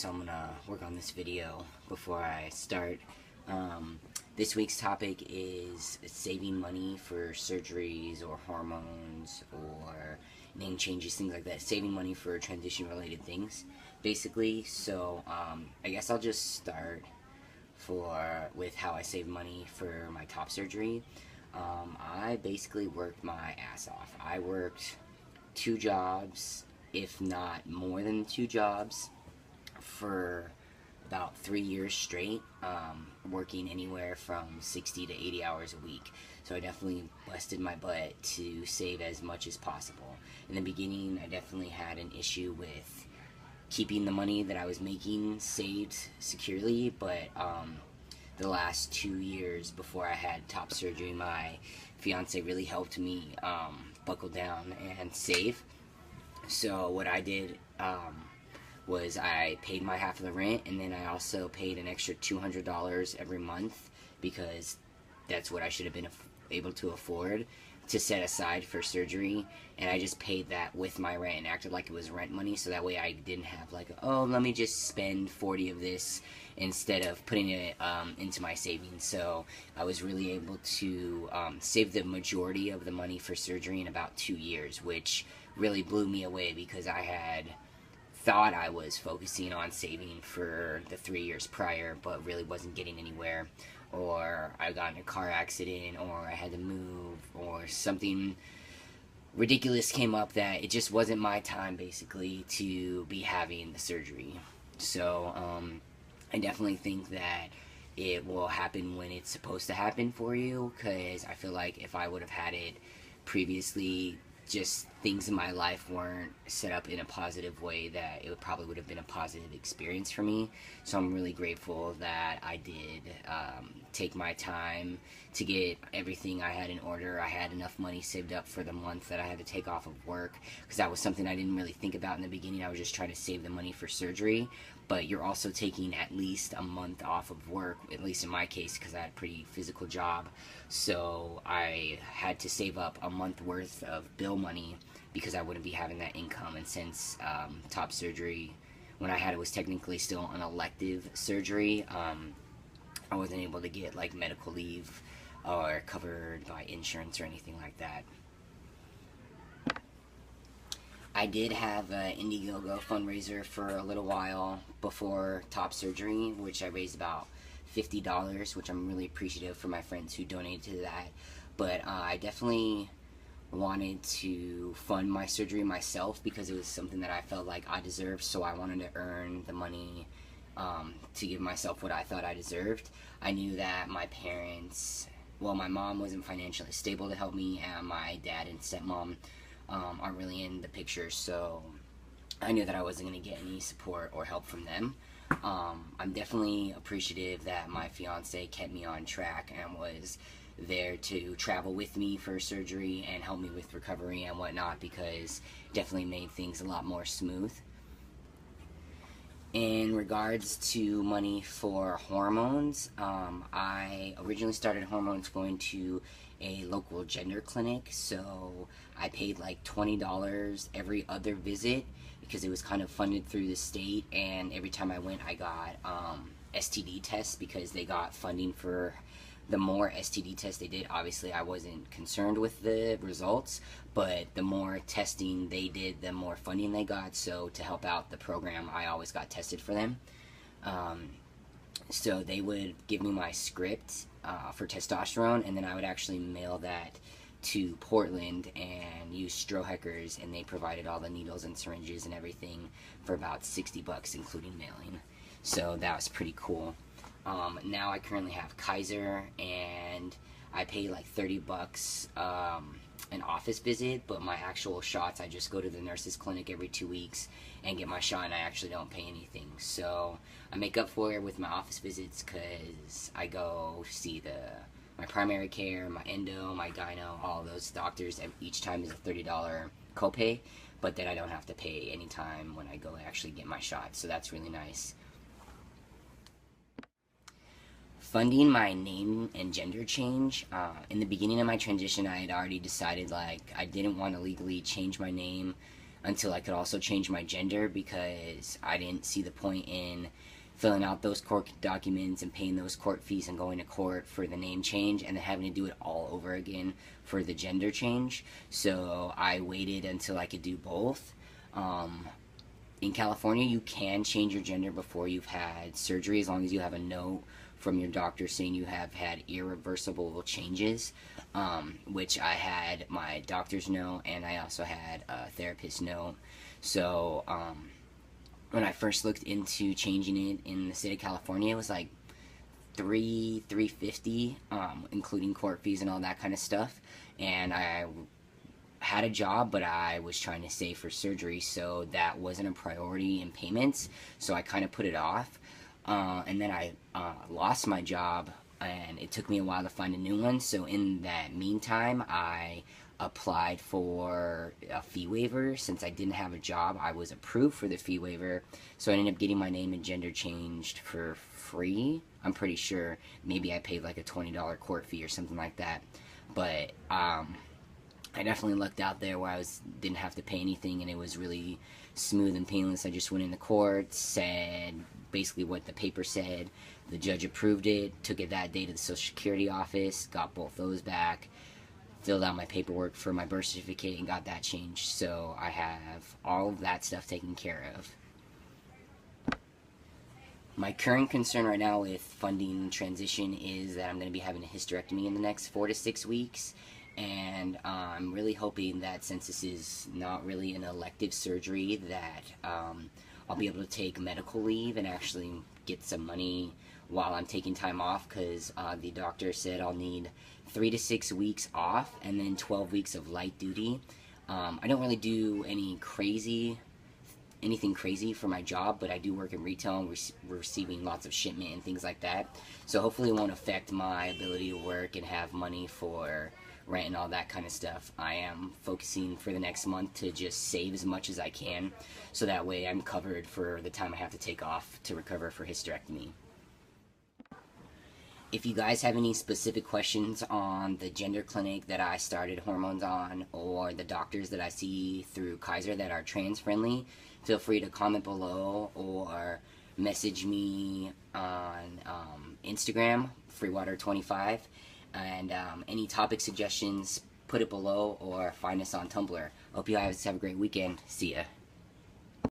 so I'm gonna work on this video before I start. This week's topic is saving money for surgeries or hormones or name changes, things like that. Saving money for transition related things, basically. So I guess I'll just start with how I save money for my top surgery. I basically worked my ass off. I worked 2 jobs, if not more than 2 jobs, for about 3 years straight, working anywhere from 60 to 80 hours a week. So I definitely busted my butt to save as much as possible. In the beginning, I definitely had an issue with keeping the money that I was making saved securely, but the last 2 years before I had top surgery, my fiance really helped me buckle down and save. So what I did was I paid my half of the rent, and then I also paid an extra $200 every month, because that's what I should have been able to afford to set aside for surgery, and I just paid that with my rent and acted like it was rent money, so that way I didn't have like, oh, let me just spend 40 of this instead of putting it into my savings. So I was really able to save the majority of the money for surgery in about 2 years, which really blew me away, because I had thought I was focusing on saving for the 3 years prior, but really wasn't getting anywhere, or I got in a car accident, or I had to move, or something ridiculous came up that it just wasn't my time, basically, to be having the surgery. So I definitely think that it will happen when it's supposed to happen for you, because I feel like if I would have had it previously, just things in my life weren't set up in a positive way, that it probably would have been a positive experience for me. So I'm really grateful that I did take my time to get everything I had in order. I had enough money saved up for the month that I had to take off of work, because that was something I didn't really think about in the beginning. I was just trying to save the money for surgery, but you're also taking at least a month off of work, at least in my case, because I had a pretty physical job. So I had to save up a month worth of bill money, because I wouldn't be having that income. And since top surgery, when I had it, was technically still an elective surgery, I wasn't able to get like medical leave or covered by insurance or anything like that. I did have an Indiegogo fundraiser for a little while before top surgery, which I raised about $50, which I'm really appreciative for my friends who donated to that. But I definitely wanted to fund my surgery myself, because it was something that I felt like I deserved, so I wanted to earn the money to give myself what I thought I deserved. I knew that my parents, well, my mom wasn't financially stable to help me, and my dad and stepmom aren't really in the picture, so I knew that I wasn't going to get any support or help from them. I'm definitely appreciative that my fiance kept me on track and was there to travel with me for surgery and help me with recovery and whatnot, because it definitely made things a lot more smooth. In regards to money for hormones, I originally started hormones going to a local gender clinic, so I paid like $20 every other visit, because it was kind of funded through the state, and every time I went I got STD tests, because they got funding for the more STD tests they did. Obviously I wasn't concerned with the results, but the more testing they did, the more funding they got. So to help out the program, I always got tested for them. So they would give me my script for testosterone, and then I would actually mail that to Portland and use Stroheckers, and they provided all the needles and syringes and everything for about $60, including mailing. So that was pretty cool. Now I currently have Kaiser, and I pay like $30 an office visit, but my actual shots, I just go to the nurse's clinic every 2 weeks and get my shot, and I actually don't pay anything. So I make up for it with my office visits, because I go see my primary care, my endo, my gyno, all those doctors. Each time is a $30 copay, but then I don't have to pay any time when I go actually get my shot, so that's really nice. Funding my name and gender change. In the beginning of my transition, I had already decided like I didn't want to legally change my name until I could also change my gender, because I didn't see the point in filling out those court documents and paying those court fees and going to court for the name change and then having to do it all over again for the gender change. So I waited until I could do both. In California, you can change your gender before you've had surgery, as long as you have a note from your doctor saying you have had irreversible changes, which I had my doctor's note, and I also had a therapist's note. So when I first looked into changing it in the state of California, it was like $350, including court fees and all that kind of stuff. And I had a job, but I was trying to save for surgery, so that wasn't a priority in payments, so I kind of put it off. And then I lost my job, and it took me a while to find a new one. So in that meantime, I applied for a fee waiver. Since I didn't have a job, I was approved for the fee waiver, so I ended up getting my name and gender changed for free. I'm pretty sure. Maybe I paid like a $20 court fee or something like that, but I definitely lucked out there where I didn't have to pay anything, and it was really smooth and painless. I just went in the court, said basically what the paper said. The judge approved it, took it that day to the Social Security office, got both those back, filled out my paperwork for my birth certificate, and got that changed. So I have all of that stuff taken care of. My current concern right now with funding transition is that I'm going to be having a hysterectomy in the next 4 to 6 weeks. And I'm really hoping that, since this is not really an elective surgery, that I'll be able to take medical leave and actually get some money while I'm taking time off, because the doctor said I'll need 3 to 6 weeks off and then 12 weeks of light duty. I don't really do anything crazy for my job, but I do work in retail and receiving lots of shipment and things like that. So hopefully it won't affect my ability to work and have money for rent and all that kind of stuff. I am focusing for the next month to just save as much as I can, so that way I'm covered for the time I have to take off to recover for hysterectomy. If you guys have any specific questions on the gender clinic that I started hormones on, or the doctors that I see through Kaiser that are trans friendly, feel free to comment below or message me on Instagram, freewater25. And any topic suggestions, put it below, or find us on Tumblr. Hope you guys have a great weekend. See ya.